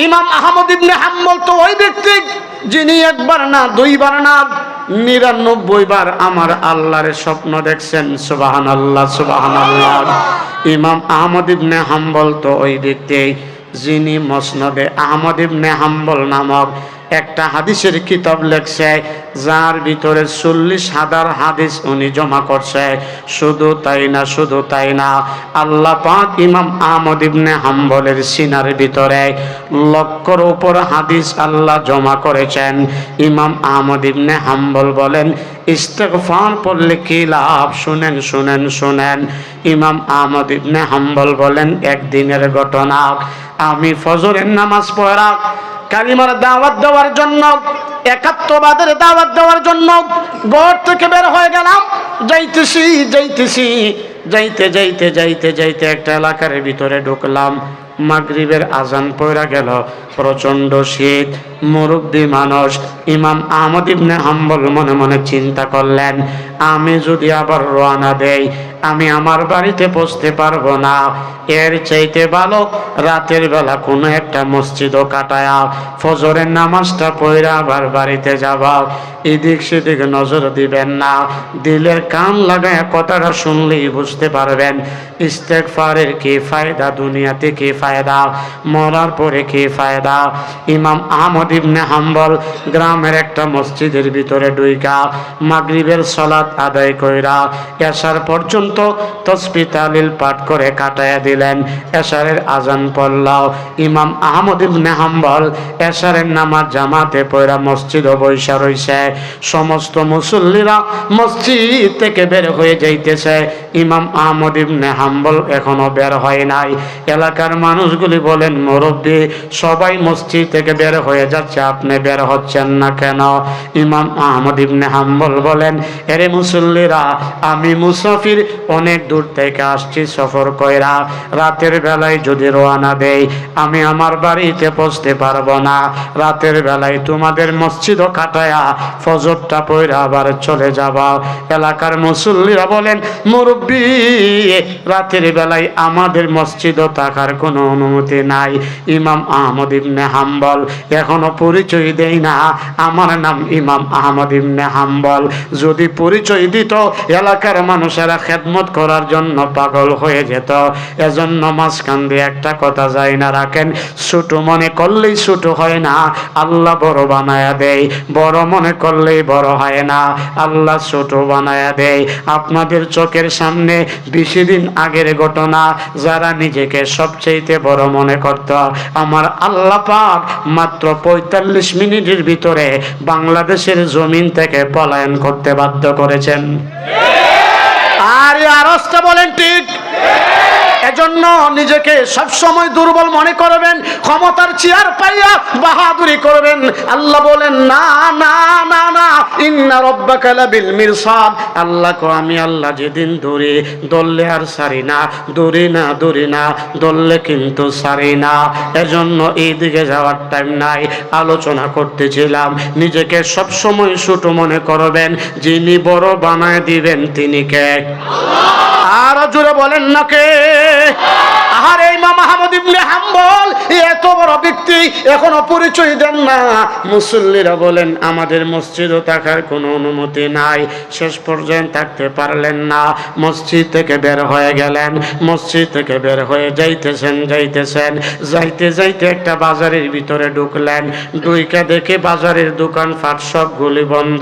ইমাম আহমদ ইবনে হাম্বল তো ওই ব্যক্তি যিনি একবার না দুইবার না 99 বার আমার আল্লাহর স্বপ্ন দেখছেন। সুবহানাল্লাহ, সুবহানাল্লাহ। ইমাম আহমদ ইবনে হাম্বল তো ওই ব্যক্তি যিনি মুসনাদে আহমদ ইবনে হাম্বল নামক একটা হাদিসের কিতাব লেখছে, যার ভিতরে 40,000 হাদিস উনি জমা করছে। শুধু তাই না, শুধু তাই না, আল্লাহ পাক ইমাম আহমদ ইবনে হাম্বলের সিনার ভিতরে লক্ষর উপর হাদিস আল্লাহ জমা করেছেন। ইমাম আহমদ ইবনে হাম্বল বলেন, ইস্তেগফার পড়লে কি লাভ? শুনেন শুনেন শুনেন। ইমাম আহমদ ইবনে হাম্বল বলেন, একদিনের ঘটনা, আমি ফজরের নামাজ পড়া কালিমার দাওয়াত দেওয়ার জন্য, একাত্মবাদের দাওয়াত দেওয়ার জন্য ঘর থেকে বের হয়ে গেলাম। যাইতেছি যাইতে যাইতে যাইতে যাইতে একটা এলাকার ভিতরে ঢুকলাম। মাগরিবের আজান পড়া গেল, প্রচন্ড শীত, মুরব্বী মানুষ। ইমাম আহমদ ইবনে হাম্বল মনে মনে চিন্তা করলেন, আমি যদি আবার রওনা দেই আমি আমার বাড়িতে পৌঁছতে পারবো না। এর চাইতে ভালো রাতের বেলা কোনো একটা মসজিদও কাটায়া ফজরের নামাজটা পড়া আবার বাড়িতে যাবা। এদিক সেদিক নজর দিবেন না, দিলের কান লাগায় কথাটা শুনলেই বুঝতে পারবেন ইস্তেগফারের কি ফায়দা, দুনিয়াতে কি ফায়দা, মরার পরে কি ফায়দা। ইমাম আহমদ ইবনে হাম্বল গ্রামের একটা মসজিদের ভিতরে ঢুইকা মাগরিবের সালাত আদায় কইরা এশার পর্যন্ত তাসবিহ তাহলিল পাঠ করে কাটায়া দিলেন। এশারের আজান পড়লাও। ইমাম আহমদ ইবনে হাম্বল এশারের নামাজ জামাতে পড়া মসজিদে বৈশা রইছে। সমস্ত মুসল্লিরা মসজিদ থেকে বের হয়ে যাইতেছে, ইমাম আহমদ ইবনে হাম্বল এখনো বের হয় নাই। এলাকার মানুষগুলি বলেন, মুরব্বী সবাই মসজিদ থেকে বের হয়ে যাচ্ছে, আপনি বের হচ্ছেন না কেন? ইমাম আহমদ ইবনে হাম্বল বলেন, এরে মুসল্লিরা, আমি মুসাফির, অনেক দূর থেকে আসছি সফর কইরা। রাতের বেলায় যদি রওনা দেই আমি আমার বাড়িতে পৌঁছতে পারবো না। রাতের বেলায় তোমাদের মসজিদও কাটায়া ফজরটা পড়া আবার চলে যাবা। এলাকার মুসল্লিরা বলেন, মুরব্বী রাতের বেলায় আমাদের মসজিদও থাকার কোনো অনুমতি নাই। ইমাম আহমদ ইবনে হাম্বল এখনো পরিচয় দেই না, আমার নাম ইমাম আহমদ ইবনে হাম্বল। যদি পরিচয় দিত এলাকার মানুষেরা খেদমত করার জন্য পাগল হয়ে যেত। এজন্য মাঝখান দিয়ে একটা কথা যায় না রাখেন, ছোট মনে করলেই ছোট হয় না, আল্লাহ বড় বানায়া দেয়। বড় মনে করলেই বড় হয় না, আল্লাহ ছোট বানায়া দেয়। আপনাদের চোখের সামনে 20 দিন আগের ঘটনা, যারা নিজেকে সবচেয়ে বড় মনে করত, আমার আল্লাহ পাক মাত্র 45 মিনিটের ভিতরে বাংলাদেশের জমিন থেকে পলায়ন করতে বাধ্য করেছেন। আর আরজটা বলেন ঠিক? এজন্য নিজেকে সবসময় দুর্বল মনে করবেন, ক্ষমতার চেয়ার পাইয়া বাহাদুরি করবেন। আল্লাহ বলেন, না না না না, ইন্না রাব্বাকা লাবিল মিরসাদ। আল্লাহ কো, আমি আল্লাহ যেদিন ধরে দললে আর সারি না, দৌড়ি না দৌড়ি না, দললে কিন্তু সারি না। এজন্য এই দিকে যাওয়ার টাইম নাই। আলোচনা করতেছিলাম, নিজেকে সবসময় ছোট মনে করবেন, যিনি বড় বানায় দিবেন তিনি কে? আর জোরে বলেন না কে? আর ইমাম আহমদ ইবনে হাম্বল এত বড় ব্যক্তি এখনো পরিচয় দেন না। মুসল্লিরা বলেন, আমাদের মসজিদও থাকার কোনো অনুমতি নাই। শেষ পর্যন্ত থাকতে পারলেন না, মসজিদ থেকে বের হয়ে গেলেন। মসজিদ থেকে বের হয়ে যাইতেছেন যাইতে যাইতে একটা বাজারের ভিতরে ঢুকলেন। ঢুইকা দেখে বাজারের দোকান ফাট সবগুলি বন্ধ।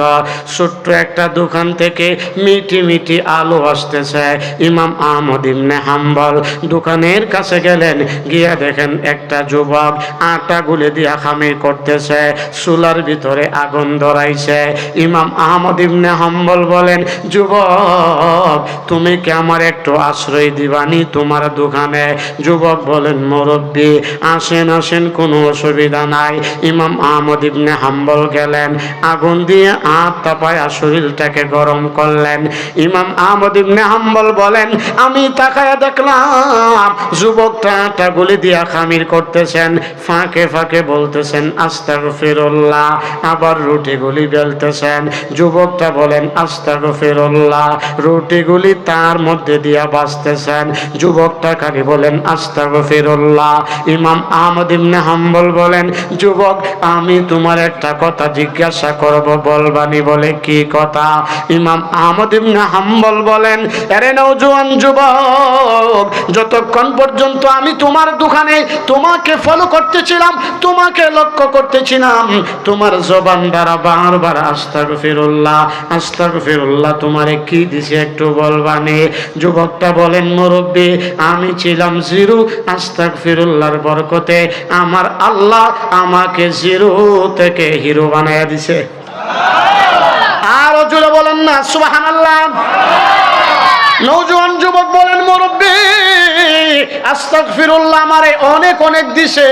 ছোট্ট একটা দোকান থেকে মিটি মিটি আলো আসতেছে। ইমাম আহমদ ইবনে হাম্বল দোকানের কাছে গেলেন, গিয়া দেখেন একটা যুবক আটা গুলে দিয়া খামির করতেছে, চুলার ভিতরে আগুন ধরাইছে। ইমাম আহমদ ইবনে হাম্বল বলেন, যুবক তুমি কি আমার একটু আশ্রয় দিবানি তোমার দোকানে? যুবক বলেন, মুরব্বী আসেন আসেন, কোনো অসুবিধা নাই। ইমাম আহমদ ইবনে হাম্বল গেলেন, আগুন দিয়ে হাত তাপায়া শরীরটাকে গরম করলেন। ইমাম আহমদ ইবনে হাম্বল বলেন, আমি তাকায়া দেখলাম যুবকটা আটা গুলি দিয়া খামির করতেছেন, ফাঁকে ফাঁকে ফাঁকে বলতেছেন আস্তাগফিরুল্লাহ, আবার রুটিগুলি বেলতেছেন। যুবকটা বলেন আস্তাগফিরুল্লাহ, রুটিগুলি তার মধ্যে দিয়া বাজতেছেন। যুবকটা খালি বলেন আস্তাগফিরুল্লাহ। ইমাম আহমদ ইবনে হাম্বল বলেন, যুবক আমি তোমার একটা কথা জিজ্ঞাসা করব, বলবানি? বলে কি কথা? ইমাম আহমদ ইবনে হাম্বল বলেন, আরে নওজোয়ান যুবক, যতক্ষণ পর্যন্ত আমি তোমার দোকানে তোমাকে ফলো করতেছিলাম, তোমাকে লক্ষ্য করতেছিলাম, তোমার জবান দ্বারা বারবার আস্তাগফিরুল্লাহ আস্তাগফিরুল্লাহ তোমারে কি দিছে একটু বলবানি? যুবকটা বলেন, মুরব্বি আমি ছিলাম জিরো, আস্তাগফিরুল্লাহর বরকতে আমার আল্লাহ আমাকে জিরো থেকে হিরো বানায়া দিছে। আরো জোরে বলেন না সুবহানাল্লাহ। নওজোয়ান যুবক বলেন, মুরব্বি আস্তাগফিরুল্লাহ আমারে অনেক অনেক দিছে,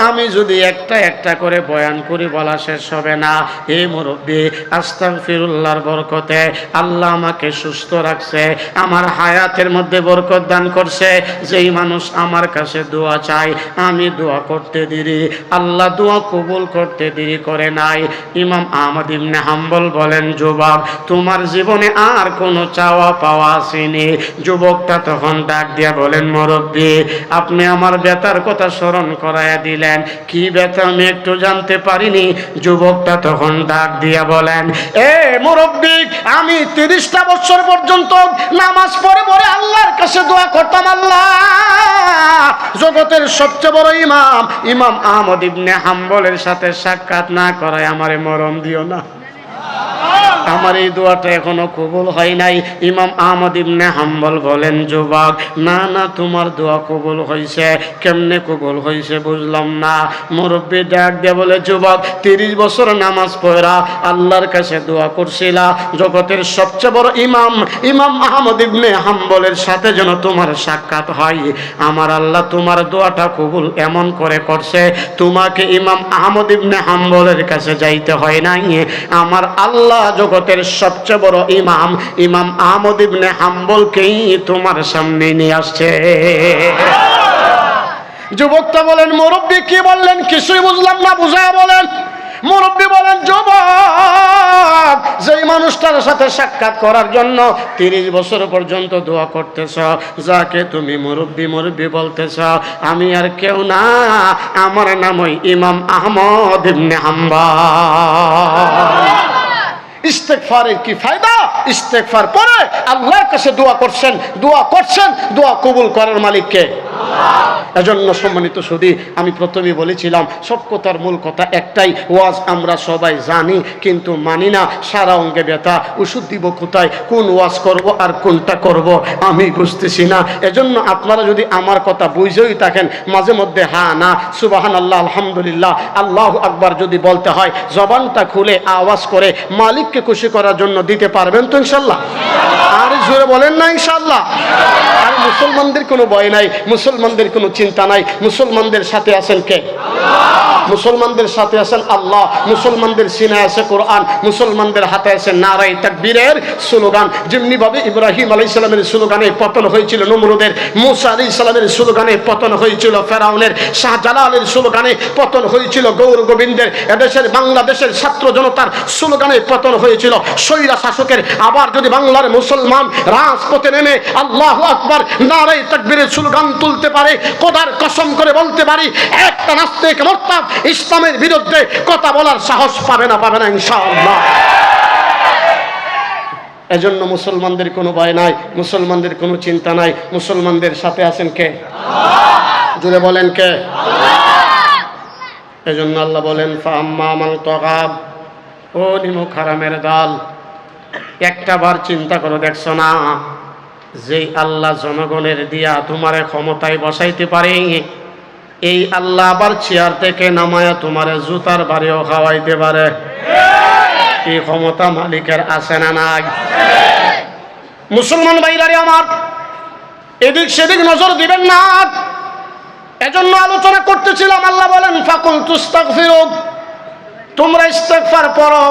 আমি যদি একটা একটা করে বয়ান করি বলা শেষ হবে না। হে মুরব্বি, আস্তাগফিরুল্লাহর বরকতে আল্লাহ আমাকে সুস্থ রাখছে, আমার হায়াতের মধ্যে বরকত দান করছে। যেই মানুষ আমার কাছে দোয়া চায় আমি দোয়া করতে দেরি, আল্লাহ দোয়া কবুল করতে দেরি করে নাই। ইমাম আহমদ ইবনে হাম্বল বলেন, যুবক তোমার জীবনে আর কোনো চাওয়া পাওয়া আসেনি? যুবকটা তখন ডাক দিয়া বলেন, মুরব্বি আপনি আমার ব্যথার কথা স্মরণ করায়া দিলেন, কি ব্যথা আমি একটু জানতে পারিনি? যুবকটা তখন ডাক দিয়া বলেন, এ মুরব্বি আমি 30টা বছর পর্যন্ত নামাজ পড়ে পড়ে আল্লাহর কাছে দোয়া করতাম, আল্লাহ জগতের সবচেয়ে বড় ইমাম ইমাম আহমদ ইবনে হাম্বলের সাথে সাক্ষাৎ না করায় আমারে মরণ দিও না, আমার এই দোয়াটা এখনো কবুল হয় নাই। ইমাম আহমদ ইবনে হাম্বল বলেন, যুবক না না তোমার দোয়া কবুল হয়েছে। কেমনে কবুল হয়েছে বুঝলাম না। মুরব্বি ডাক দিয়ে বলে, যুবক 30 বছর নামাজ পড়া আল্লাহর কাছে দোয়া করছিলা, জগতের সবচেয়ে বড় ইমাম ইমাম আহমদ ইবনে হাম্বলের সাথে যেন তোমার সাক্ষাৎ হয়, আমার আল্লাহ তোমার দোয়াটা কবুল এমন করে করছে, তোমাকে ইমাম আহমদ ইবনে হাম্বলের কাছে যাইতে হয় নাই, আমার আল্লাহ জগতের সবচেয়ে বড় ইমাম ইমাম আহমদ ইবনে হাম্বলকেই তোমার সামনে নিয়ে আসছে। যুবকটা বলেন, মুরব্বি কি বললেন? কিছুই বুঝলাম না, বুঝায়া বলেন। মুরব্বি বলেন, যুবক যেই মানুষটার সাথে সাক্ষাৎ করার জন্য 30 বছর পর্যন্ত দোয়া করতেছ, যাকে তুমি মুরব্বি মুরব্বি বলতেছ, আমি আর কেউ না, আমার নাম ওই ইমাম আহমদ ইবনে হাম্বল। ইস্তেগফারের কি ফায়দা? ইস্তেগফার পরে আল্লাহর কাছে দোয়া করছেন, দোয়া কবুল করার মালিক কে? এজন্য সম্মানিত সুধী, আমি প্রথমেই বলেছিলাম সব কথার মূল কথা একটাই, ওয়াজ আমরা সবাই জানি কিন্তু মানি না। সারা অঙ্গে ব্যথা, ওষুধ দিব কোথায়, কোন ওয়াজ করব আর কোনটা করব আমি বুঝতেছি না। এজন্য আপনারা যদি আমার কথা বুঝেই থাকেন, মাঝে মধ্যে হ্যাঁ না সুবহানাল্লাহ আলহামদুলিল্লাহ আল্লাহু আকবার যদি বলতে হয়, জবানটা খুলে আওয়াজ করে মালিককে খুশি করার জন্য দিতে পারবেন তো ইনশাল্লাহ? আর জোরে বলেন না ইনশাল্লাহ। আর মুসলমানদের কোনো ভয় নাই, মুসলমানদের কোনো চিন্তা নাই, মুসলমানদের সাথে আছেন কে? মুসলমানদের সাথে আছেন আল্লাহ, মুসলমানদের সিনায় আছে কোরআন, মুসলমানদের হাতে আছে নারায়ে তাকবীরের স্লোগান। যেমনি ভাবে ইব্রাহিম আলাইহিস সালামের স্লোগানে পতন হয়েছিল নমরুদের, মুসা আলাইহিস সালামের স্লোগানে পতন হয়েছিল ফেরাউনের, শাহজালালের স্লোগানে পতন হয়েছিল গৌর গোবিন্দের, এদেশের বাংলাদেশের ছাত্র জনতার স্লোগানে পতন হয়েছিল স্বৈরা শাসকের। আবার যদি বাংলার মুসলমান রাজপথে নেমে আল্লাহু আকবার নারায়ে তাকবীরের স্লোগান তুলতে পারে, খোদার কসম করে বলতে পারি একটা নাস্তিক মুরতাদ ইসলামের বিরুদ্ধে কথা বলার সাহস পাবে না ইনশাআল্লাহ। এজন্য মুসলমানদের কোনো ভয় নাই, মুসলমানদের কোনো চিন্তা নাই, মুসলমানদের সাথে আছেন কে? জোরে বলেন কে? এজন্য আল্লাহ বলেন, ফাআম্মা মান তাগাব, ও নিমুখ হারামের দল, একটা বার চিন্তা করো, দেখছো না যেই আল্লাহ জনগণের দিয়া তোমারে ক্ষমতায় বসাইতে পারে, এই আল্লাহ আবার চেয়ার থেকে নামায়া তোমারে জুতার বাড়িও খাওয়াইতে পারে। এই ক্ষমতা মালিকের আছে না নাই? মুসলমান ভাইরারে আমার, এদিক সেদিক নজর দিবেন না। এজন্য আলোচনা করতেছিলাম, আল্লাহ বলেন ফাকুল তুস্তাগফিরু, তোমরা ইস্তেগফার পড়ো।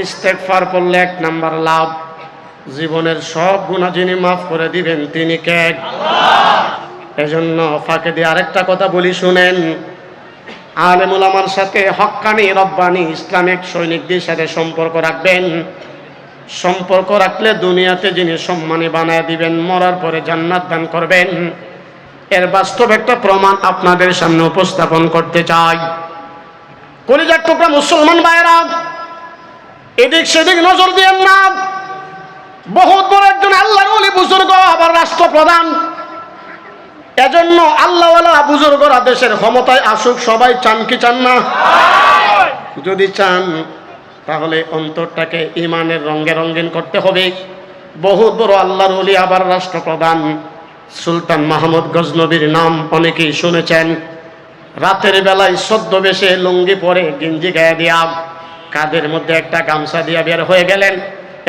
ইস্তেগফার পড়লে 1 নাম্বার লাভ, জীবনের সব গুনাহ যিনি মাফ করে দিবেন তিনি কে? আল্লাহ। এজন্য ফাঁকে দিয়ে আরেকটা কথা বলি শুনেন, আলেম ওলামার সাথে হক্কানি রব্বানি ইসলামিক সৈনিকদের সাথে সম্পর্ক রাখবেন। সম্পর্ক রাখলে দুনিয়াতে যিনি সম্মানী বানায় দিবেন, মরার পরে জান্নাত দান করবেন। এর বাস্তব একটা প্রমাণ আপনাদের সামনে উপস্থাপন করতে চাই। কলিজার টুকরা মুসলমান ভাইরা, এদিক সেদিক নজর দিয়েন না। বহুত বড় একজন আল্লাহর ওলি বুজুর্গ, আবার রাষ্ট্রপ্রধান। এজন্য আল্লাহওয়ালা বুজুর্গরা দেশের ক্ষমতায় আসুক, সবাই চান কি চান না? যদি চান তাহলে অন্তরটাকে ইমানের রঙে রঙিন করতে হবে। বহুত বড় আল্লাহর ওলি, আবার রাষ্ট্রপ্রধান সুলতান মাহমুদ গজনবীর নাম অনেকেই শুনেছেন। রাতের বেলায় ছদ্মবেশে লুঙ্গি পরে গেঞ্জি গায়ে দিয়া কাঁধের মধ্যে একটা গামছা দিয়া বের হয়ে গেলেন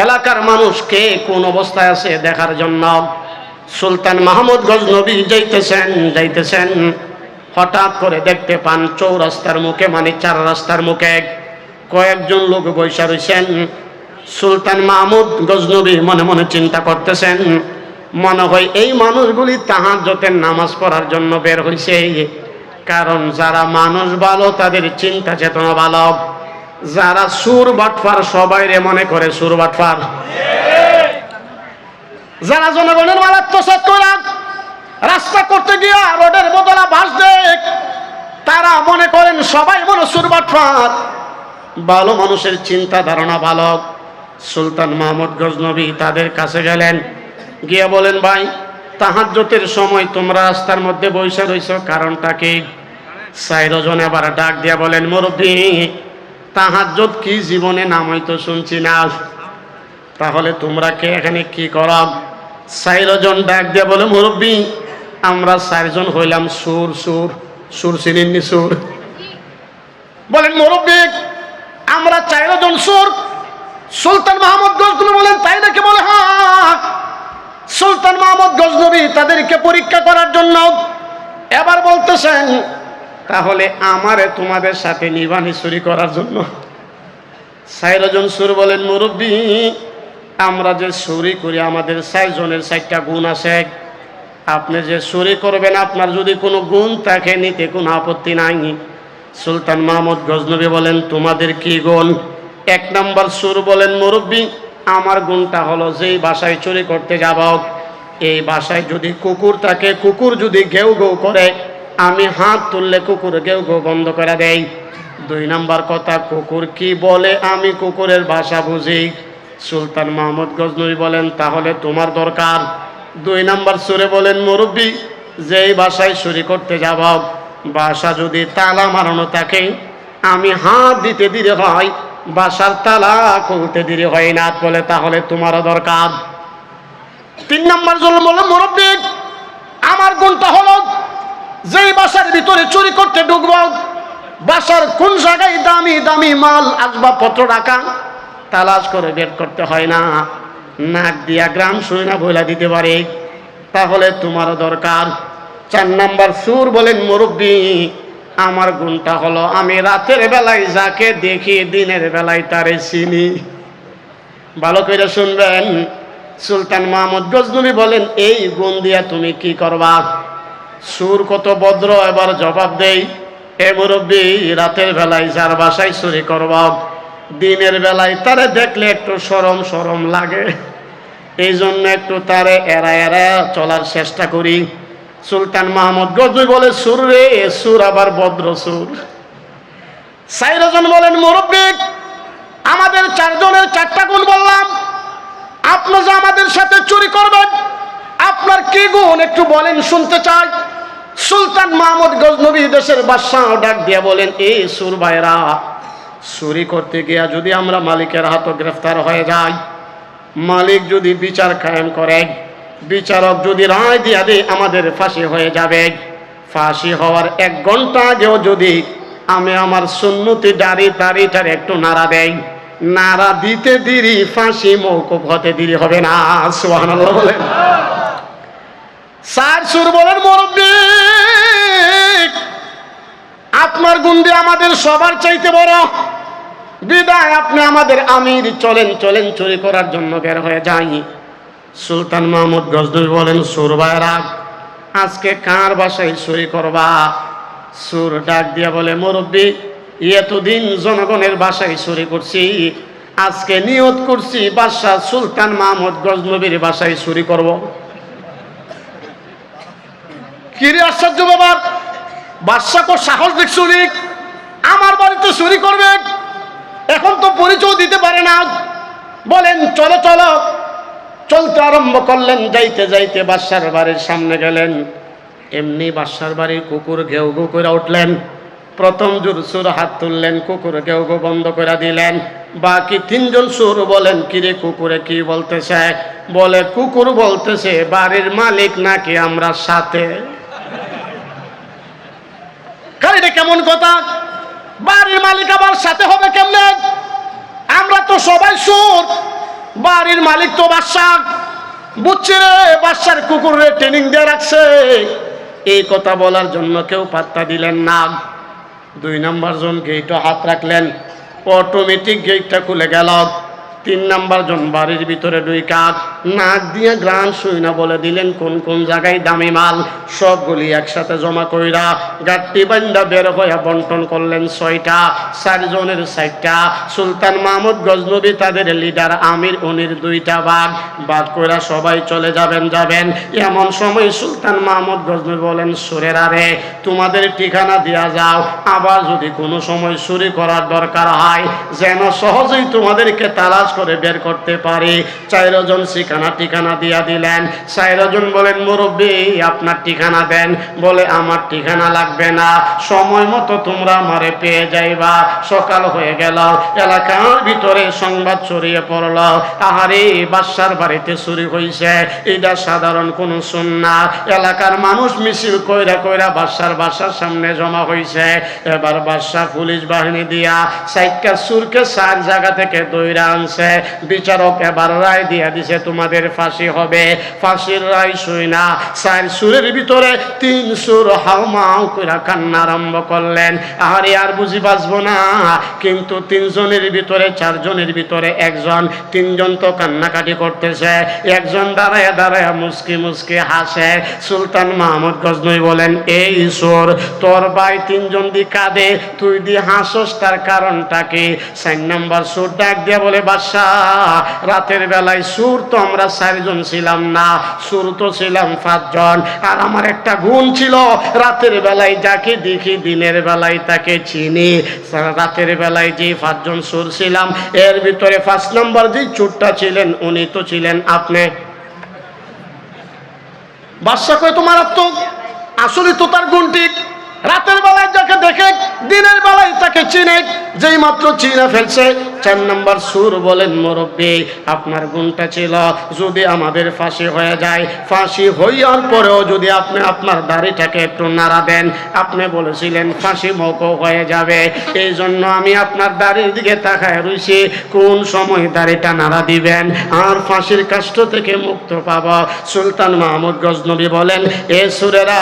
এলাকার মানুষ কে কোন অবস্থায় আছে দেখার জন্য। সুলতান মাহমুদ গজনবী যাইতেছেন, হঠাৎ করে দেখতে পান চৌরাস্তার মুখে, মানে 4 রাস্তার মুখে কয়েকজন লোক বৈশা রয়েছেন। সুলতান মাহমুদ গজনবী মনে মনে চিন্তা করতেছেন, মনে হয় এই মানুষগুলি তাহাজ্জুদের নামাজ পড়ার জন্য বের হয়েছে। কারণ যারা মানুষ ভালো তাদের চিন্তা চেতনা ভালো, যারা সুর বাটফার সবাইরে মনে করে সুর বাটফার, যারা জনগণের মাল আত্মসাৎ করে রাস্তা করতে গিয়া রোডের বদলা বাস দেখ, তারা মনে করেন সবাই মনে সুর বাটফার। ভালো মানুষের চিন্তা ধারণা ভালো। সুলতান মাহমুদ গজনবী তাদের কাছে গেলেন, গিয়ে বলেন, ভাই তাহাজ্জুদের সময় তোমরা রাস্তার মধ্যে বসে রইছো, কারণটা কি? 4 জন আবার ডাক দিয়া বলেন, মুরব্বী তাহাজ্জুদ কি জীবনে নাম হয়তো শুনছি না, তাহলে তোমরা কে এখানে কি করো? 4 জন ডাক দিয়া বলে, মুরব্বী আমরা 4 জন হইলাম সুর। সুর চিনেননি? সুর বলেন, মুরব্বী আমরা 4 জন সুর। সুলতান মাহমুদ গজনবী বলেন, তাই নাকি? বলে, হ্যাঁ। সুলতান মাহমুদ গজনবী তাদেরকে পরীক্ষা করার জন্য এবার বলতেছেন, তাহলে আমারে তোমাদের সাথে নিবানি চুরি করার জন্য। 4 জন সুর বলেন, মুরব্বী আমরা যে চুরি করি আমাদের 4 জনের 4টা গুণ আছে। আপনি যে চুরি করবেন আপনার যদি কোনো গুণ থাকে নিতে কোনো আপত্তি নাই। সুলতান মাহমুদ গজনবী বলেন, তোমাদের কি গুণ? 1 নম্বর সুর বলেন, মুরব্বী আমার গুণটা হলো যেই বাসায় চুরি করতে যাব এই বাসায় যদি কুকুর থাকে, কুকুর যদি ঘেউ ঘেউ করে আমি হাত তুললে কুকুর ঘেউ ঘেউ বন্ধ করে দেই। 2 নম্বর কথা, কুকুর কি বলে আমি কুকুরের ভাষা বুঝি। সুলতান মাহমুদ গজনবী বলেন, তাহলে তোমার দরকার। 2 নম্বর সুরে বলেন, মুরব্বী যেই বাসায় চুরি করতে যাব বাসা যদি তালা মারানো থাকে আমি হাত দিতে দেরি হয়, বাসার তালা খুলতে দেরি হয় না, বলে তাহলে তোমারও দরকার। 3 নম্বর জুলুম বলে, মুরব্বী আমার গুণটা হলো যেই বাসার ভিতরে চুরি করতে ঢুকব বাসার কোন জায়গায় দামি দামি মাল আসবাবপত্র রাখা তালাশ করে বের করতে হয় না, নাক দিয়া গ্রাম শুই না বইলা দিতে পারে, তাহলে তোমারও দরকার। 4 নম্বর সুর বলেন, মুরব্বী আমার গুণটা হলো আমি রাতের বেলায় যাকে দেখি দিনের বেলায় তারে চিনি। ভালো করে শুনবেন। সুলতান মাহমুদ গজনবী বলেন, এই গুণ দিয়া তুমি কি করবা? সুর কত ভদ্র, এবার জবাব দেই, এ মুরব্বী রাতের বেলায় যার বাসায় চুরি করব দিনের বেলায় তারে দেখলে একটু শরম শরম লাগে, এই জন্য একটু তারে এড়া চলার চেষ্টা করি। সুলতান মাহমুদ গজনবী বলে, সুর রে সুর আবার ভদ্র সুর। 4 জন বলেন, মুরব্বী আমাদের 4 জনের 4টা গুণ বললাম, আপনি যে আমাদের সাথে চুরি করবেন আপনার কি গুণ একটু বলেন, শুনতে চাই। সুলতান মাহমুদ গজনবী দেশের বাদশাহ ডাক দিয়া বলেন, এই সুর ভাইরা চুরি করতে গিয়া যদি আমরা মালিকের হাতে গ্রেফতার হয়ে যাই, মালিক যদি বিচার কায়েম করে, বিচারক যদি রায় দিয়া দেয় আমাদের ফাঁসি হয়ে যাবে। ফাঁসি হওয়ার 1 ঘন্টা আগেও যদি আমি আমার সুন্নতি দাড়িটার একটু নাড়া দেই, নাড়া দিতে দেরি ফাঁসি মওকুফ হতে দেরি হবে না। সুবহানাল্লাহ বলেন। 4 সুর বলেন, মুরব্বী আপনার গুণ দিয়ে আমাদের সবার চাইতে বড়, বিদায় আপনি আমাদের আমির, চলেন চুরি করার জন্য বের হয়ে যাই। সুলতান মাহমুদ গজনবী বলেন, সুর ভাইরা আজকে কার বাসায় চুরি করবা? সুর ডাক দিয়া বলে, মুরব্বী, এতদিন জনগণের বাসায় চুরি করছি, আজকে নিয়ত করছি বাদশাহ সুলতান মাহমুদ গজনবীর বাসায় চুরি করব। কি রে আশ্চর্য ব্যাপার, বাদশাহ কো সাহস দেখছো, আমার বাড়িতে চুরি করবে, এখন তো পরিচয় দিতে পারে না। বলেন চলো চলো, চলতে আরম্ভ করলেন। যাইতে যাইতে বাদশার বাড়ির সামনে গেলেন। এমনি বাদশার বাড়ির কুকুর ঘেউ ঘেউ করে উঠলেন। প্রথম জোর সুর হাত তুললেন, কুকুর ঘেউ ঘেউ বন্ধ করে দিলেন। বাকি তিনজন সুর বলেন, কিরে কুকুরে কি বলতেছে? বলে, কুকুর বলতেছে বাড়ির মালিক নাকি আমরা সাথে। এটা কেমন কথা? বাড়ির মালিক আবার সাথে হবে কেমনে? আমরা তো সবাই সুর, বাড়ির মালিক তো বাদশাহ। বুঝছে রে, বাদশার কুকুরে ট্রেনিং দিয়ে রাখছে। এই কথা বলার জন্য কেউ পাত্তা দিলেন না। 2 নম্বর জন গেটে হাত রাখলেন, অটোমেটিক গেটটা খুলে গেল। 3 নম্বর জন বাড়ির ভিতরে ঢুইকা নাক দিয়ে গ্রান শুইনা বলে দিলেন কোন কোন জায়গায় দামি মাল, সবগুলি একসাথে জমা কইরা গাট্টি বান্দা বের হইয়া বন্টন করলেন 6টা। 4 জনের 4টা। সুলতান মাহমুদ গজনবী তাদের লিডার আমির উনির 2টা ভাগ কইরা সবাই চলে যাবেন। এমন সময় সুলতান মাহমুদ গজনবী বলেন, সুরেরা রে, তোমাদের ঠিকানা দিয়া যাও, আবার যদি কোনো সময় চুরি করার দরকার হয় যেন সহজেই তোমাদেরকে তালাশ করে বের করতে পারি। 4 জন ঠিকানা দিয়া দিলেন। 4 জন বলেন, মুরব্বী আপনার ঠিকানা দেন। বলে, আমার ঠিকানা লাগবে না, সময় মতো তোমরা আমারে পেয়ে যাইবা। সকাল হয়ে গেল, এলাকার ভিতরে সংবাদ ছড়িয়ে পড়ল, আহারে বাদশার বাড়িতে চুরি হইছে। এটা সাধারণ কোন সুন্নাহ। এলাকার মানুষ মিছিল কইরা কইরা বাদশার বাসার সামনে জমা হইছে। এবার বাদশাহ পুলিশ বাহিনী দিয়া 4টা সুরকে 4 জায়গা থেকে দইরা আনছে। বিচারক এবার রায় দিয়া দিছে, তোমাদের ফাঁসি হবে। ফাঁসির রায় শুই না 4 সুরের ভিতরে 3 সুর হাউমাউ কইরা কান্না আরম্ভ করলেন। আরে আর বুঝি বাঁচবো না। কিন্তু 3 জনের ভিতরে 4 জনের ভিতরে একজন, 3 জন তো কান্নাকাটি করতেছে, একজন দাঁড়ায় দাঁড়ায় মুস্কি মুস্কি হাসে। সুলতান মাহমুদ গজনবী বলেন, এই সুর, তোর ভাই 3 জন দি কাঁদে, তুই দি হাসস, তার কারণটা কি? 4 নম্বর সুর ডাক দিয়ে বলে, বাদশা, রাতের বেলায় সুর তো আমরা 4 জন ছিলাম না, সুর তো ছিলাম 5 জন। আর আমার একটা গুণ ছিল, রাতের বেলায় যাকে দেখি দিনের বেলায় তাকে চিনি। রাতের বেলায় যে 5 জন সুর ছিলাম, এর ভিতরে 5 নম্বর যে চোরটা ছিলেন উনি তো ছিলেন আপনি। বাদশা কয়, তোমার তো আসলে তো তার গুণ ঠিক, রাতের বেলায় যাকে দেখে দিনের বেলায় তাকে চিনে, যেই মাত্র চিনে ফেলছে। 4 নম্বর সুর বলেন, মুরব্বী আপনার গুণটা ছিল, যদি আমাদের ফাঁসি হয়ে যায়, ফাঁসি হইয়ার পরেও যদি আপনি আপনার দাড়িটাকে একটু নাড়া দেন, আপনি বলেছিলেন ফাঁসি মৌকুফ হয়ে যাবে, এই জন্য আমি আপনার দাড়ির দিকে তাকায় রইছি, কোন সময় দাড়িটা নাড়া দিবেন আর ফাঁসির কাষ্ট থেকে মুক্ত পাব। সুলতান মাহমুদ গজনবী বলেন, এ সুরেরা,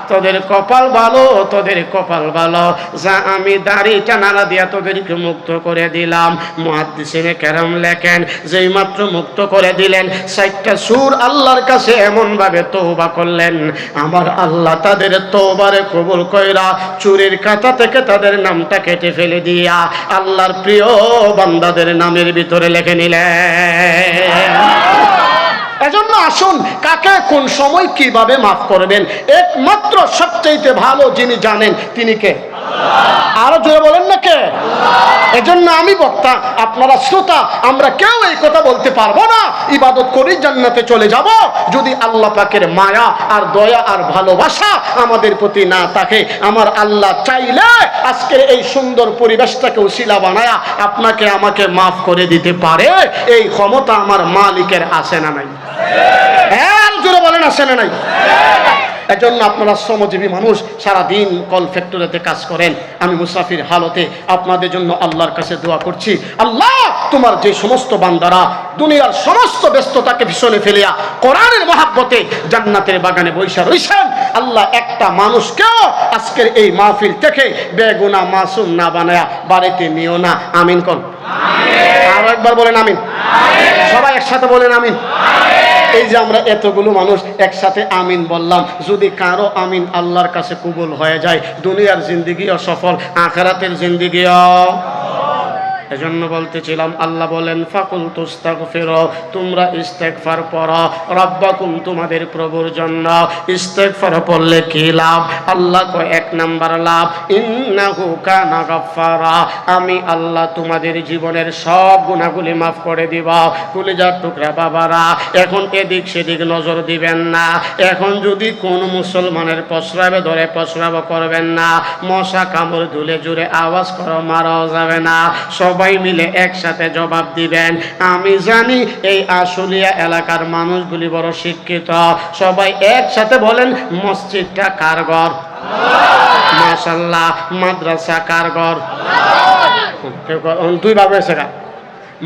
তোদের কপাল ভালো, তোদের কপাল ভালো, যা আমি দাড়িটা নাড়া দিয়া তোদেরকে মুক্ত করে দিলাম। মুহাদ্দিসিনে কেরাম লেখেন, যেই মাত্র মুক্ত করে দিলেন, 4টা সুর আল্লাহর কাছে এমন ভাবে তওবা করলেন, আমার আল্লাহ তাদের তওবারে কবুল কইরা চুরির খাতা থেকে তাদের নামটা কেটে ফেলে দিয়া আল্লাহর প্রিয় বান্দাদের নামের ভিতরে লিখে নিলেন। এজন্য আসুন, কাকে কোন সময় কিভাবে মাফ করবেন একমাত্র সবচেয়ে ভালো যিনি জানেন তিনি কে? আরো জোরে বলেন না কে? এজন্য আমি বক্তা, আপনারা শ্রোতা, আমরা কেউ এই কথা বলতে পারবো না ইবাদত করি জান্নাতে চলে যাব যদি আল্লাহ পাকের মায়া আর দয়া আর ভালোবাসা আমাদের প্রতি না থাকে। আমার আল্লাহ চাইলে আজকের এই সুন্দর পরিবেশটাকে উসিলা বানায়া আপনাকে আমাকে মাফ করে দিতে পারে। এই ক্ষমতা আমার মালিকের আছে না নাই? হ্যাঁ জোরে বলেন, আছে না নাই? এজন্য আপনারা শ্রমজীবী মানুষ, সারাদিন কল ফ্যাক্টরিতে কাজ করেন। আমি মুসাফির হালতে আপনাদের জন্য আল্লাহর কাছে দোয়া করছি, আল্লাহ তোমার যে সমস্ত বান্দারা দুনিয়ার সমস্ত ব্যস্ততাকে পিছনে ফেলিয়া কোরআনের মহাব্বতে জান্নাতের বাগানে বৈশা রইছেন, আল্লাহ একটা মানুষকেও আজকের এই মাহফিল থেকে বেগুনা মাসুম না বানায়া বাড়িতে নিও না। আমিন কল। আরো একবার বলেন আমিন। সবাই একসাথে বলেন আমিন। এই যে আমরা এতগুলো মানুষ একসাথে আমিন বললাম, যদি কারো আমিন আল্লাহর কাছে কবুল হয়ে যায়, দুনিয়ার জিন্দেগিও সফল, আখিরাতের জিন্দেগিও। এজন্য বলতেছিলাম, আল্লাহ বলেন ফাকুল তুস্তাগফিরু, তোমরা ইস্তেগফার পড়ো রাব্বাকুম, তোমাদের প্রভুর জন্য। ইস্তেগফার পড়লে কি লাভ? আল্লাহ কয়, এক নাম্বার লাভ, ইন্নাহু কানা গাফফারা, আমি আল্লাহ তোমাদের জীবনের সব গুনাহগুলি মাফ করে দিব। কলিজার টুকরা বাবারা, এখন এদিক সেদিক নজর দিবেন না। এখন যদি কোন মুসলমানের প্রস্রাবে ধরে প্রস্রাব করবেন না, মশা কামড় ধুলে জুড়ে আওয়াজ করো, মারাও যাবে না। সবাই মিলে একসাথে জবাব দিবেন। আমি জানি এই আশুলিয়া এলাকার মানুষগুলি বড় শিক্ষিত, সবাই একসাথে বলেন, মসজিদটা কার ঘর? মাশাআল্লাহ। মাদ্রাসা কার ঘর? দুই ভাবে শেখা।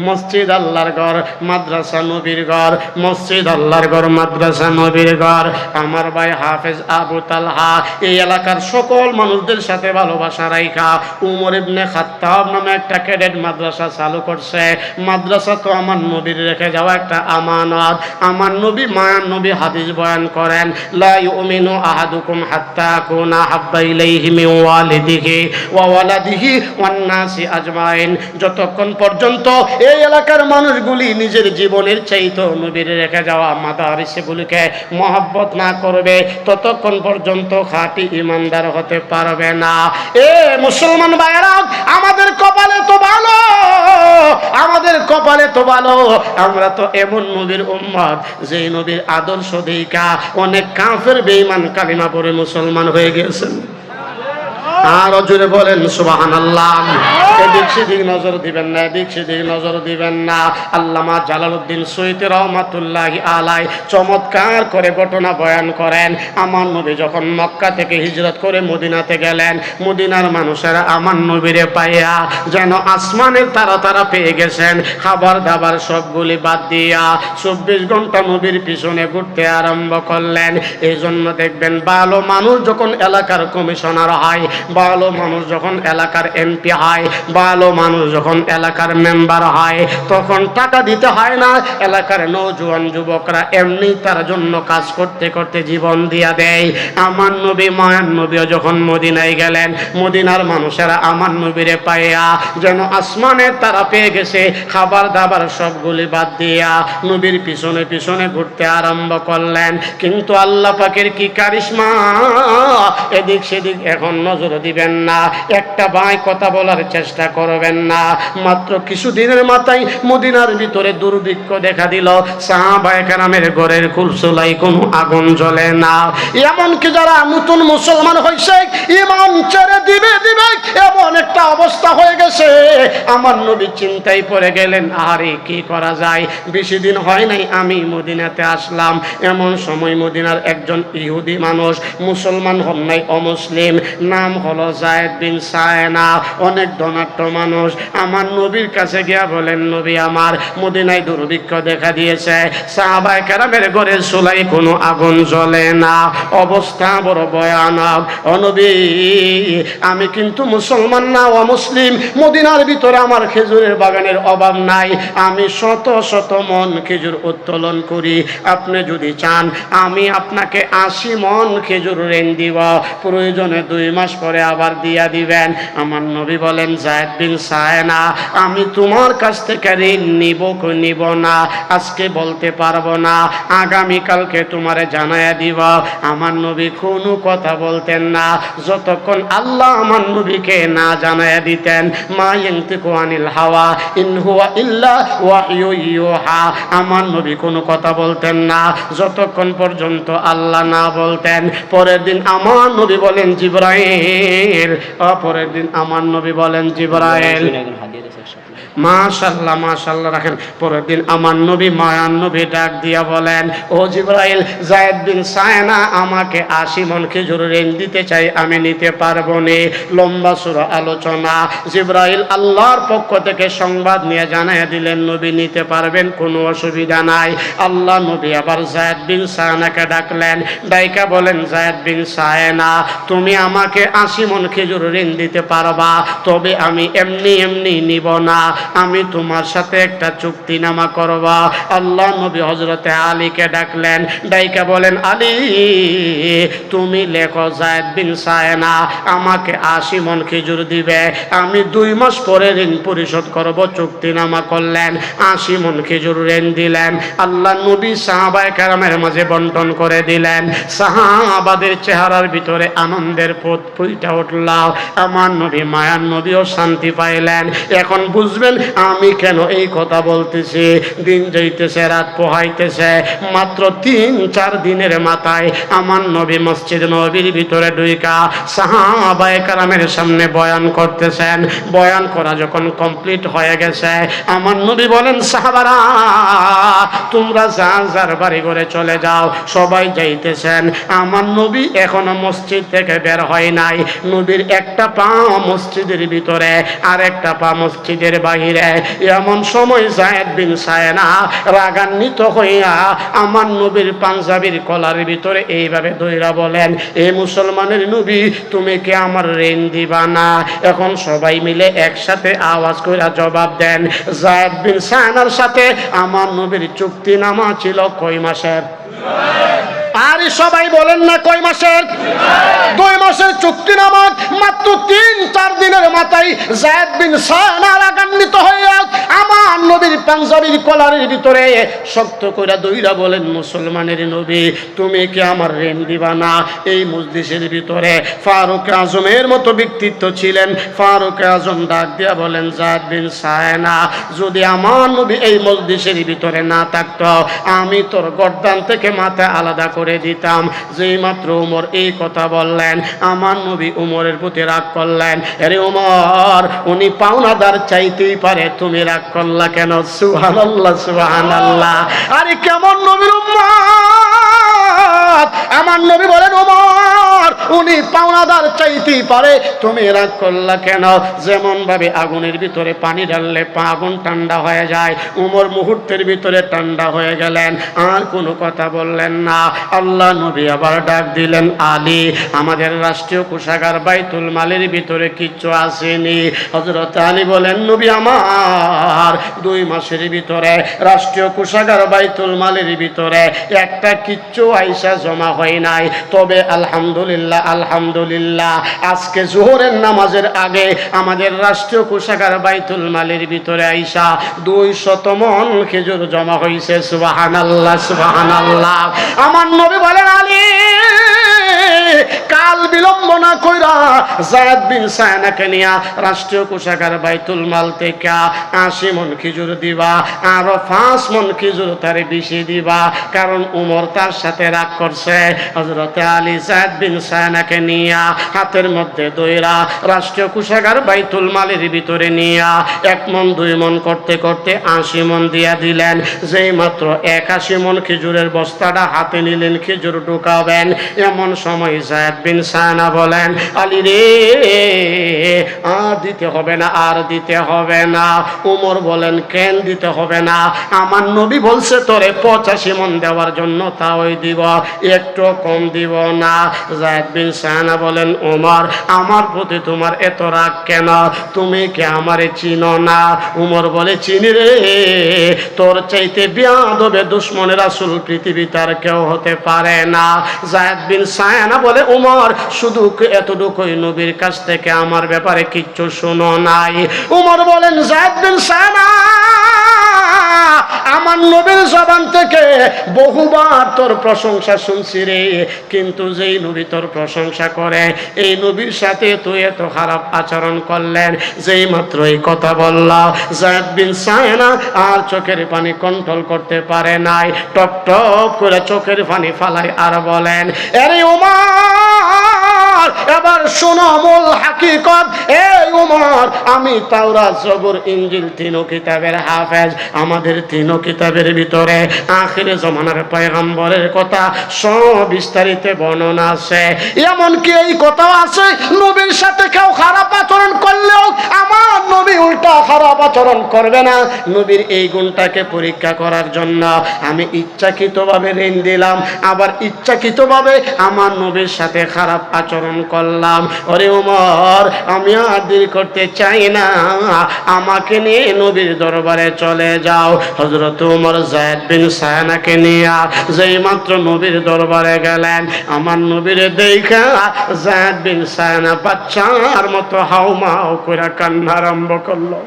মসজিদ আল্লাহর ঘর, মাদ্রাসা নবীর ঘর। মসজিদ আল্লাহর ঘর, মাদ্রাসা নবীর ঘর। আমার ভাই হাফেজ আবু তালহা এই এলাকার সকল মানুষদের সাথে ভালোবাসা রাইখা উমর ইবনে খাত্তাব নামে একটা ক্যাডেট মাদ্রাসা চালু করছে। মাদ্রাসা তো আমার নবীর রেখে যাওয়া একটা আমানত। আমার নবী, মায়ার নবী হাদিস বয়ান করেন, লা ইউমিনু আহাদুকুম হাত্তা আকুনা হাব্বা ইলাইহি মিন ওয়ালিদিহি ওয়া ওয়ালাদিহি ওয়ান নাসি আজমাইন। যতক্ষণ পর্যন্ত এই এলাকার মানুষগুলি নিজের জীবনের চাইতে নবীর রেখে যাওয়া মাদারিসগুলিকে মহব্বত না করবে, ততক্ষণ পর্যন্ত খাঁটি ইমানদার হতে পারবে না। এ মুসলমান ভাইয়েরা, আমাদের কপালে তো ভালো, আমাদের কপালে তো ভালো, আমরা তো এমন নবীর উম্মত যে নবীর আদর্শ দেইখা অনেক কাফের বেঈমান কালিমা পড়ে মুসলমান হয়ে গেছেন। আর জোরে বলেন সুবহানাল্লাহ। এদিক সেদিক নজর দিবেন না, এদিক সেদিক নজর দিবেন না। আল্লামা জালালউদ্দিন সৈয়দ রহমাতুল্লাহি আলাইহি চমৎকার করে ঘটনা বয়ান করেন। আমার নবী যখন মক্কা থেকে হিজরত করে মদিনাতে গেলেন, মদিনার মানুষেরা আমার নবীরে পাইয়া যেন আসমানের তারা তারা পেয়ে গেছেন। খাবার দাবার সবগুলি বাদ দিয়া 24 ঘন্টা নবীর পিছনে ঘুরতে আরম্ভ করলেন। এই জন্য দেখবেন, ভালো মানুষ যখন এলাকার কমিশনার হয়, ভালো মানুষ যখন এলাকার এমপি হয়, ভালো মানুষ যখন এলাকার মেম্বার হয়, তখন টাকা দিতে হয় না। এলাকার নওজোয়ান যুবকরা এমনি তার জন্য কাজ করতে করতে জীবন দিয়া দেয়। আমার নবী, মায়ার নবীও যখন মদিনায় গেলেন, মদিনার মানুষেরা আমার নবীরে পাইয়া যেন আসমানের তারা পেয়ে গেছে। খাবার দাবার সবগুলি বাদ দিয়া নবীর পিছনে পিছনে ঘুরতে আরম্ভ করলেন। কিন্তু আল্লাহ পাকের কি কারিশমা, এদিক সেদিক এখন নজর দিবেন না, একটা ভাই কথা বলার চেষ্টা করবেন না। মাত্র কিছুদিনের মাথায় মদিনার ভিতরে দুর্ভিক্ষ দেখা দিল। সাহাবায়ে কেরামের ঘরের কুলসুলাই কোনো আগুন জ্বলে না। এমনকি যারা নতুন মুসলমান হয়েছে, ইমান ছেড়ে দিবে দিবে এমন একটা অবস্থা হয়ে গেছে। আমার নবী চিন্তায় পড়ে গেলেন, আরে কি করা যায়। বেশি দিন হয় নাই আমি মদিনাতে আসলাম, এমন সময় মদিনার একজন ইহুদি মানুষ, মুসলমান হন নাই, অমুসলিম, নাম হলো যায়েদ বিন সায়না, অনেক ধনাঢ্য মানুষ। আমার নবীর কাছে গিয়া বলেন, নবী আমার মদিনায় দুর্ভিক্ষ দেখা দিয়েছে, সাহাবায়ে কেরামের ঘরে চুলায় কোনো আগুন জ্বলে না, অবস্থা বড় ভয়ানক। ও নবী, আমি কিন্তু মুসলমান না, অমুসলিম, মদিনার ভিতরে আমার খেজুরের বাগানের অভাব নাই, আমি শত শত মন খেজুর উত্তোলন করি, আপনি যদি চান আমি আপনাকে 80 মন খেজুর ঋণ দিব, প্রয়োজনে 2 মাস পরে আবার দিয়া দিবেন। আমার নবী বলেন, যায়েদ বিন সায়না, আমি তোমার কাছ থেকে ঋণ নিব না, আজকে বলতে পারবো না, আগামীকালকে তোমারে জানায়া দিব। আমার নবী কোনো কথা বলতেন না যতক্ষণ আল্লাহ আমার নবীকে না জানায়া দিতেন। মা ইয়ানতিকু আনিল হাওয়া ইন হুয়া ইল্লা ওয়াহয়ু ইউহা। আমার নবী কোনো কথা বলতেন না যতক্ষণ পর্যন্ত আল্লাহ না বলতেন। পরের দিন আমার নবী বলেন, জিবরাইল, পরের দিন আমার নবী বলেন, জিবরাইল, মাশাআল্লাহ মাশাআল্লাহ রাখেন। পরের দিন আমার নবী, মায়ার নবী ডাক দিয়া বলেন, ও জিবরাইল, যায়েদ বিন সায়না আমাকে 80 মন খেজুর ঋণ দিতে চাই, আমি নিতে পারবো না। লম্বা সূরা আলোচনা। জিবরাইল আল্লাহর পক্ষ থেকে সংবাদ নিয়ে জানাইয়া দিলেন, নবী নিতে পারবেন, কোনো অসুবিধা নাই। আল্লাহ নবী আবার যায়েদ বিন সায়নাকে ডাকলেন, ডাইকা বলেন, যায়েদ বিন সায়না, তুমি আমাকে 80 মন খেজুর ঋণ দিতে পারবা, তবে আমি এমনি এমনি নিব না, আমি তোমার সাথে একটা চুক্তিনামা করবা। আল্লাহ নবী হযরতে আলীকে ডাকলেন, ডাইকা বলেন, আলী তুমি লেখো যায়েদ বিন সায়না আমাকে 80 মণ খেজুর দিবে, আমি 2 মাস পরে ঋণ পরিশোধ করব। চুক্তিনামা করলেন, 80 মণ খেজুর ঋণ দিলেন। আল্লাহ নবী সাহাবায়ে কেরামের মাঝে বন্টন করে দিলেন। সাহাবাদের চেহারার ভিতরে আনন্দের পথ ফুইটা উঠল। আমার নবী মায়ার নবীও শান্তি পাইলেন। এখন বুঝবেন আমি কেন এই কথা বলতেছি। দিন যাইতেছে, রাত পোহাইতেছে, মাত্র 3-4 দিনের মাথায় আমার নবী মসজিদ নববীর ভিতরে ঢুইকা সাহাবায়ে কেরামের সামনে বয়ান করতেছেন। বয়ান করা যখন কমপ্লিট হয়ে গেছে, আমার নবী বলেন, সাহাবারা তোমরা যার বাড়ি ঘরে চলে যাও। সবাই যাইতেছেন। আমার নবী এখনো মসজিদ থেকে বের হয় নাই। নবীর একটা পা মসজিদের ভিতরে আর একটা পা মসজিদের বাহিরে। এমন সময় যায়েদ বিন সায়না রাগান্বিত হইয়া আমার নবীর পাঞ্জাবির কলার ভিতরে এইভাবে ধইরা বলেন, এ মুসলমানের নবী তুমি কি আমার ঋণ দিবা না? এখন সবাই মিলে একসাথে আওয়াজ কইরা জবাব দেন, যায়েদ বিন সায়নার সাথে আমার নবীর চুক্তিনামা ছিল কয় মাসের? আরে সবাই বলেন না কয় মাসের? 2 মাসের চুক্তিনামা। মাত্র 3-4 দিনের মাথায় যায়েদ বিন সায়না রাগান্বিত হইয়া আমার নবীর পাঞ্জাবির কলারের ভিতরে শক্ত কইরা দইরা বলেন, মুসলমানের নবী তুমি কি আমার ঋণ দিবা না? এই মজলিসের ভিতরে ফারুক আজমের মতো ব্যক্তিত্ব ছিলেন। ফারুক আজম ডাক দিয়া বলেন, যায়েদ বিন সায়না যদি আমার নবী এই মজলিসের ভিতরে না থাকতো, আমি তোর গর্দান থেকে মাথা আলাদা করে দিতাম। যেই মাত্র উমর এই কথা বললেন, আমার নবী উমরের প্রতি রাগ করলেন। আরে উমর, উনি পাওনাদার চাইতেই পারে, তুমি রাগ করলা কেন? সুবহানাল্লাহ সুবহানাল্লাহ। আরে কেমন নবীর উম্মত! আমার নবী বলেন, উমর উনি পাওনাদার চাইতেই পারে, তুমি রাগ করলা কেন? যেমন ভাবে আগুনের ভিতরে পানি ঢাললে আগুন ঠান্ডা হয়ে যায়, উমর মুহূর্তের ভিতরে ঠান্ডা হয়ে গেলেন, আর কোনো কথা বললেন না। আল্লাহ নবী আবার ডাক দিলেন, আলী আমাদের রাষ্ট্রীয় কোষাগার বাইতুল মালের ভিতরে কিচ্ছু আসেনি। হযরত আলী বলেন, নবী আমার 2 মাসের ভিতরে রাষ্ট্রীয় কোষাগার বাইতুল মালের ভিতরে একটা কিচ্ছু আইসা জমা হয় নাই। তবে আলহামদুলিল্লাহ আলহামদুলিল্লাহ আজকে জোহরের নামাজের আগে আমাদের রাষ্ট্রীয় কোষাগার বাইতুল মালের ভিতরে আইসা 200 মণ খেজুর জমা হয়েছে। সুবহানাল্লাহ সুবহানাল্লাহ। আমার নবী বলেন, আলী কাল বিলম্ব না কইরা যায়েদ বিন সায়নাকে নিয়া রাষ্ট্রীয় কোষাগার বাইতুল মাল থেকে 80 মণ খেজুর দিবা, আর 5 মণ খেজুর তার বেশি দিবা, কারণ উমর তার সাথে রাগ করছে। হযরত আলী যায়েদ বিন সায়নাকে নিয়া হাতের মধ্যে দইরা রাষ্ট্রীয় কোষাগার বাইতুল মালের ভিতরে নিয়া 1 মণ 2 মণ করতে করতে 80 মণ দিয়া দিলেন। যেই মাত্র 81 মণ খেজুরের বস্তাটা হাতে নিলেন, খেজুর ঢুকাবেন, এমন সময় যায়েদ বিন সায়না বলেন, আলী রে আর দিতে হবে না, আর দিতে হবে না। উমর বলেন, কেন দিতে হবে না? আমার নবী বলছে তোরে 85 মণ দেওয়ার জন্য, তাওই দিব, একটু কম দিব না। যায়েদ বিন সায়না বলেন, উমর আমার প্রতি তোমার এত রাগ কেন? তুমি কি আমারে চিনো না? উমর বলে, চিনি রে, তোর চাইতে বেয়াদবে দুশমনের রাসূল পৃথিবীতে আর কেউ হতে পারে না। যায়েদ বিন সায়না বলে, উমর শুধু এতটুকুই নবীর কাছ থেকে আমার ব্যাপারে কিচ্ছু শোনো নাই। উমর বলেন, যায়েদ বিন সায়না আমার নবীর জবান থেকে বহুবার তোর প্রশংসা শুনছি রে, কিন্তু যেই নবী তোর প্রশংসা করে এই নবীর সাথে তুই এত খারাপ আচরণ করলেন। যেই মাত্র এই কথা বললা, যায়েদ বিন সায়না আর চোখের পানি কন্ট্রোল করতে পারে নাই, টপ টপ করে চোখের পানি ফালাই আর বলেন, আরে উমর এবার শোনো মূল হাকিকত। এই উমর, আমি তাওরাত জবুর ইনজিল 3 কিতাবের হাফেজ। আমাদের 3 কিতাবের ভিতরে আখিরে জমানার পয়গম্বরের কথা সব বিস্তারিত বর্ণনা আছে। এমনকি এই কথা আছে, নবীর সাথে কেউ খারাপ আচরণ করলেও আমার নবী উল্টা খারাপ আচরণ করবে না। নবীর এই গুণটাকে পরীক্ষা করার জন্য আমি ইচ্ছাকৃতভাবে ঋণ দিলাম, আবার ইচ্ছাকৃতভাবে আমার নবীর সাথে খারাপ আচরণ করলাম। ওরে ওমর, আমি আর দেরি করতে চাই না, আমাকে নিয়ে নবীর দরবারে চলে যাও। হযরত ওমর যায়েদ বিন সায়নাকে নিয়ে যেই মাত্র নবীর দরবারে গেলেন, আমার নবীর দেখা যায়েদ বিন সায়না বাচ্চার মতো হাউমাউ করে কান্না আরম্ভ করলো।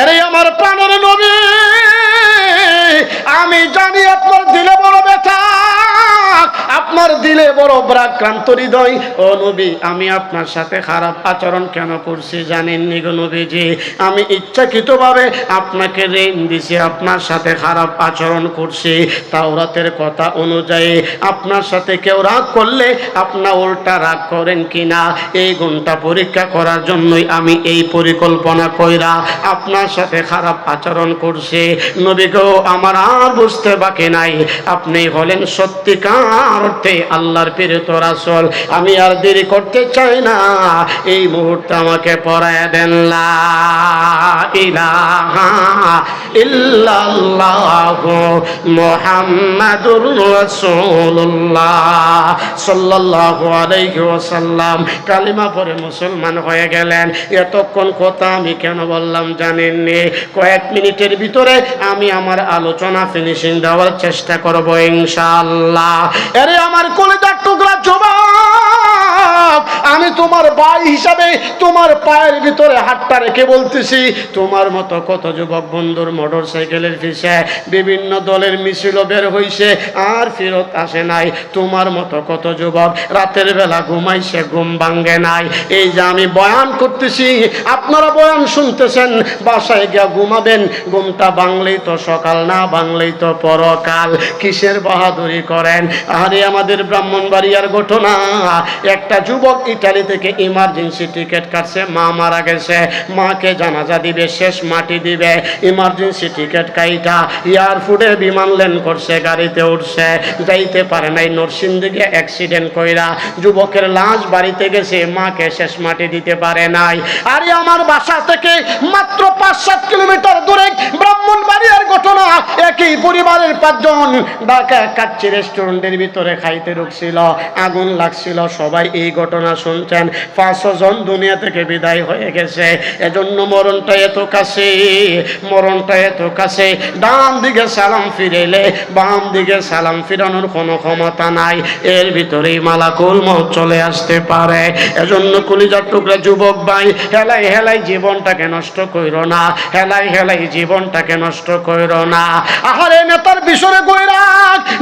এরে আমার প্রাণের নবী, আমি জানি আপনার দিলে বড় ব্যথা, আপনার দিলে বড় ভারাক্রান্ত হৃদয়। ও নবী, আমি আপনার সাথে খারাপ আচরণ কেন করছি জানেননি গো নবীজি? আমি ইচ্ছাকৃতভাবে আপনাকে ঋণ দিছি, আপনার সাথে খারাপ আচরণ করছি। তাওরাতের কথা অনুযায়ী আপনার সাথে কেউ রাগ করলে আপনার উল্টা রাগ করেন কিনা, এই গুণটা পরীক্ষা করার জন্যই আমি এই পরিকল্পনা কইরা আপনার সাথে খারাপ আচরণ করছি। নবী গো, আমার আর বুঝতে বাকি নাই, আপনি হলেন সত্যিকার অর্থে আল্লাহর প্রেরিত রাসূল। আমি আর দেরি করতে চাই না, এই মুহূর্তে আমাকে পড়ায় দেন লা ইলাহা ইল্লাল্লাহু মুহাম্মাদুর রাসূলুল্লাহ সাল্লাল্লাহু আলাইহি ওয়াসাল্লাম। কালিমা পড়ে মুসলমান হয়ে গেলেন। এতক্ষণ কথা আমি কেন বললাম জানেননি? কয়েক মিনিটের ভিতরে আমি আমার আলোচনা ফিনিশিং দেওয়ার চেষ্টা করব ইনশাআল্লাহ। আরে আমার কলিজার টুকরা যুবক, আমি তোমার ভাই হিসাবে তোমার পায়ের ভিতরে হাতটা রেখে বলতেছি, তোমার মতো কত যুবক বন্ধুর মোটর সাইকেলের পিছে বিভিন্ন দলের মিছিল বের হইছে আর ফেরত আসে নাই। তোমার মতো কত যুবক রাতের বেলা ঘুমাইছে, ঘুম ভাঙ্গে নাই। এই যে আমি বয়ান করতেছি, আপনারা বয়ান শুনতেছেন, বাসায় গিয়া ঘুমাবেন। ঘুমটা ভাঙলেই তো সকাল, না ভাঙলেই তো পরকাল। কিসের বাহাদুরি করেন? আরে আমাদের ব্রাহ্মণবাড়িয়ার ঘটনা, একটা যুবক ইটালি থেকে ইমার্জেন্সি টিকিট কাটছে, মা মারা গেছে, মাকে জানাজা দিবে, শেষ মাটি দিবে, ইমার্জেন্সি টিকিট কাইটা এয়ারপোর্টে বিমান ল্যান্ড করছে, গাড়িতে উঠছে, যাইতে পারে নাই, নরসিংদীতে অ্যাক্সিডেন্ট কইরা যুবকের লাশ বাড়িতে গেছে, মাকে শেষ মাটি দিতে পারে নাই। আরে আমার বাসা থেকে মাত্র 5-7 কিলোমিটার দূরে ব্রাহ্মণবাড়িয়ার ঘটনা, একই পরিবারের 5 জন ঢাকা কাচ্চি রেস্টুরেন্টের ভিতরে খাইতে ঢুকছিল, আগুন লাগছিল। সবাই এই ঘটনা শুনছেন। 500 জন দুনিয়া থেকে বিদায় হয়ে গেছে। এজন্য মরণটা এত কাছে, মরণটা এত কাছে। ডান দিকে সালাম ফিরেলে বাম দিকে সালাম ফিরানোর কোনো ক্ষমতা নাই, এর ভিতরেই মালাকুল মউত চলে আসতে পারে। এজন্য কলিজার টুকরা যুবক ভাই, হেলাই হেলাই জীবনটাকে নষ্ট কইরো না, হেলাই হেলাই জীবনটাকে নষ্ট কইরো না। আহারে নেতার পিছনে কইরা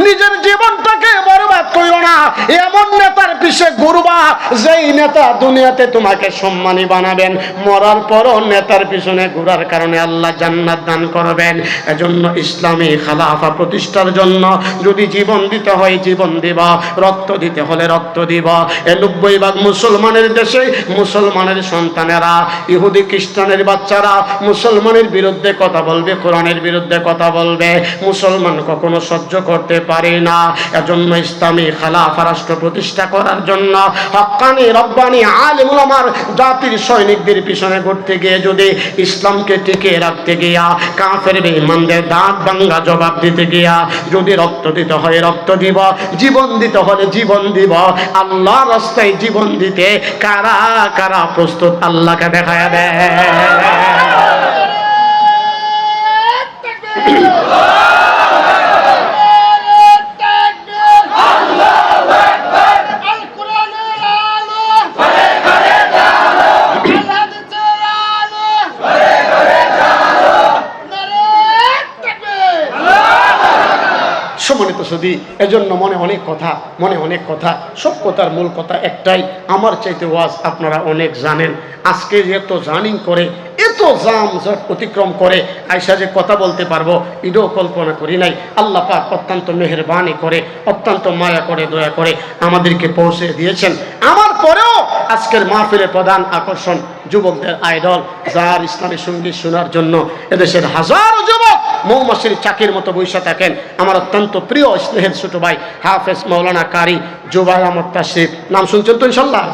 নিজের জীবনটাকে বরবাদ কইরো না। এমন নেতার পিছে ঘুরবা যেই নেতা দুনিয়াতে তোমাকে সম্মানী বানাবেন, মরার পরও নেতার পিছনে ঘোরার কারণে আল্লাহ জান্নাত দান করবেন। এজন্য ইসলামী খেলাফা প্রতিষ্ঠার জন্য যদি জীবন দিতে হয় জীবন দিবা, রক্ত দিতে হলে রক্ত দিবা। 90% মুসলমানের দেশে মুসলমানের সন্তানেরা ইহুদি খ্রিস্টানের বাচ্চারা মুসলমানের বিরুদ্ধে কথা বলবে, কোরআনের বিরুদ্ধে কথা বলবে। মুসলমান কখনো সহ্য করতে পারে না। এজন্য ইসলামী খেলাফা রাষ্ট্র প্রতিষ্ঠা করার জন্য হক্কানি রব্বানি আলেম উলামার জাতির সৈনিকদের পিছনে ঘুরতে গিয়ে যদি ইসলামকে টিকিয়ে রাখতে গিয়া, কাফের বেঈমানদের দাঁত ভাঙ্গা জবাব দিতে গিয়া যদি রক্ত দিতে হয় রক্ত দিব, জীবন দিতে হলে জীবন দিব। আল্লাহর রাস্তায় জীবন দিতে কারা কারা প্রস্তুত আল্লাহকে দেখায় দেয়। সম্মানিত সুধী, এজন্য মনে অনেক কথা, মনে অনেক কথা, সব কথার মূল কথা একটাই, আমার চাইতে ওয়াজ আপনারা অনেক জানেন। আজকে এত জার্নিং করে, এত জাম জট অতিক্রম করে আয়সা যে কথা বলতে পারবো এটাও কল্পনা করি নাই। আল্লাহ পাক অত্যন্ত মেহেরবানি করে, অত্যন্ত মায়া করে, দয়া করে আমাদেরকে পৌঁছে দিয়েছেন। আমার পরেও আজকের মাহফিলের প্রধান আকর্ষণ যুবকদের আইডল, যার ইসলামী সঙ্গীত শোনার জন্য এদেশের হাজারো যুবক মৌমাছির চাকির মতো বৈশা থাকেন। আমার অত্যন্ত প্রিয় স্নেহের ছোট ভাই হাফেজ মাওলানা কারি জুবাই আহমদ তাশরিফ, নাম শুনছেন তো ইনশাল্লাহ?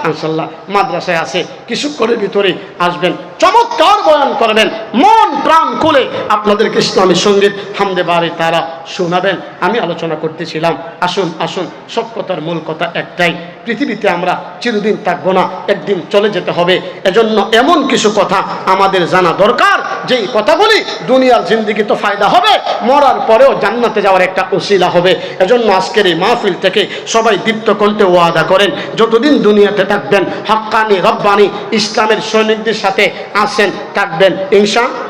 ইনশাল্লাহ মাদ্রাসায় আছে, কিছুক্ষণের ভিতরে আসবেন। চমৎকার চমৎকার বয়ান করবেন, মন প্রাণ খুলে আপনাদেরকে ইসলামী সঙ্গীত হামদে বাড়ি তারা শোনাবেন। আমি আলোচনা করতেছিলাম, আসুন আসুন, সব কথার মূল কথা একটাই, পৃথিবীতে আমরা চিরদিন থাকবো না, একদিন চলে যেতে হবে। এজন্য এমন কিছু কথা আমাদের জানা দরকার, যেই কথাগুলি দুনিয়ার জিন্দেগি তো ফায়দা হবে, মরার পরেও জান্নাতে যাওয়ার একটা উসিলা হবে। এজন্য আজকের এই মাহফিল থেকে সবাই দীপ্ত কণ্ঠে ওয়াদা করেন, যতদিন দুনিয়াতে থাকবেন হাক্কানি রব্বানি ইসলামের সৈনিকদের সাথে আছেন, থাকবেন ইনশাআল্লাহ।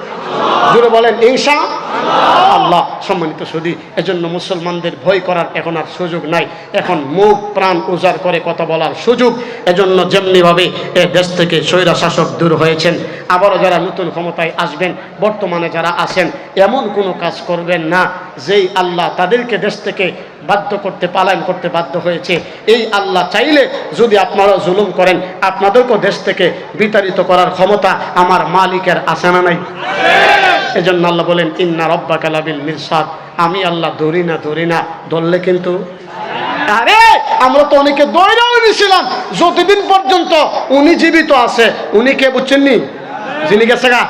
জুড়ে বলেন ইনশাআল্লাহ। সম্মানিত সুধী, এজন্য মুসলমানদের ভয় করার এখন আর সুযোগ নাই, এখন মুখ প্রাণ উজাড় করে কথা বলার সুযোগ। এজন্য যেমনিভাবে এ দেশ থেকে স্বৈরা শাসক দূর হয়েছেন, আবারও যারা নতুন ক্ষমতায় আসবেন, বর্তমানে যারা আছেন, এমন কোনো কাজ করবেন না যেই আল্লাহ তাদেরকে দেশ থেকে বাধ্য করতে, পালায়ন করতে বাধ্য হয়েছে। এই আল্লাহ চাইলে যদি আপনারা জুলুম করেন, আপনাদেরকেও দেশ থেকে বিতাড়িত করার ক্ষমতা আমার মালিকের আছে না নাই? এজন্য আল্লাহ বলেন ইন্না রাব্বাকা লাবিল মিরসাদ, আমি আল্লাহ ধরি না, ধরলে কিন্তু আরে আমরা তো অনেকে দৌড়াও নিয়েছিলাম, যতদিন পর্যন্ত উনি জীবিত আছে। উনি কে বুঝছেন নি? যিনি গেছে গা।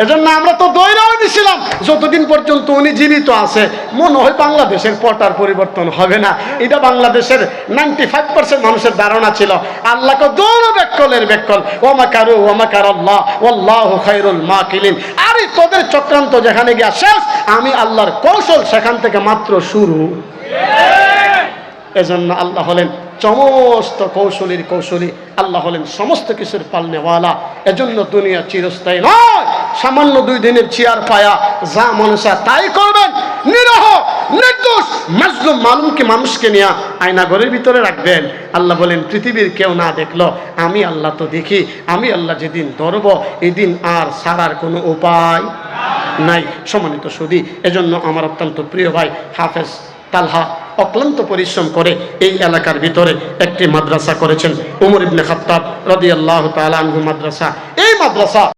এজন্য আমরা তো দৌড়াও দিছিলাম যতদিন পর্যন্ত উনি জীবিত আছে। মনে হয় বাংলাদেশের পটার পরিবর্তন হবে না, এটা বাংলাদেশের 95% মানুষের ধারণা ছিল। আল্লাহকে দৌড় বেকলের বেকল, ওয়ামাকারু ওয়ামাকারাল্লাহ ওয়াল্লাহু খায়রুল মাকিলিন। আরে তোদের চক্রান্ত যেখানে গিয়া শেষ, আমি আল্লাহর কৌশল সেখান থেকে মাত্র শুরু। এজন্য আল্লাহ হলেন সমস্ত কৌশলীর কৌশলী, আল্লাহ হলেন সমস্ত কিছুর পালনেওয়ালা। এজন্য দুনিয়া চিরস্থায়ী নয়, সামান্য 2 দিনের চেয়ার পায়া যা মনে চায় তাই করবেন। নিরহ নির্দোষ মাজলুম মানুষকে নিয়ে আয়নাঘরের ভিতরে রাখবেন। আল্লাহ বলেন পৃথিবীর কেউ না দেখলো, আমি আল্লাহ তো দেখি। আমি আল্লাহ যেদিন ধরব, এদিন আর ছাড়ার কোনো উপায় নাই। সম্মানিত সুধী, এজন্য আমার অত্যন্ত প্রিয় ভাই হাফেজ তালহা অক্লান্ত পরিশ্রম করে এই এলাকার ভিতরে একটি মাদ্রাসা করেছেন, উমর ইবনে খাত্তাব রাদিয়াল্লাহু তাআলা আনহু মাদ্রাসা। এই মাদ্রাসা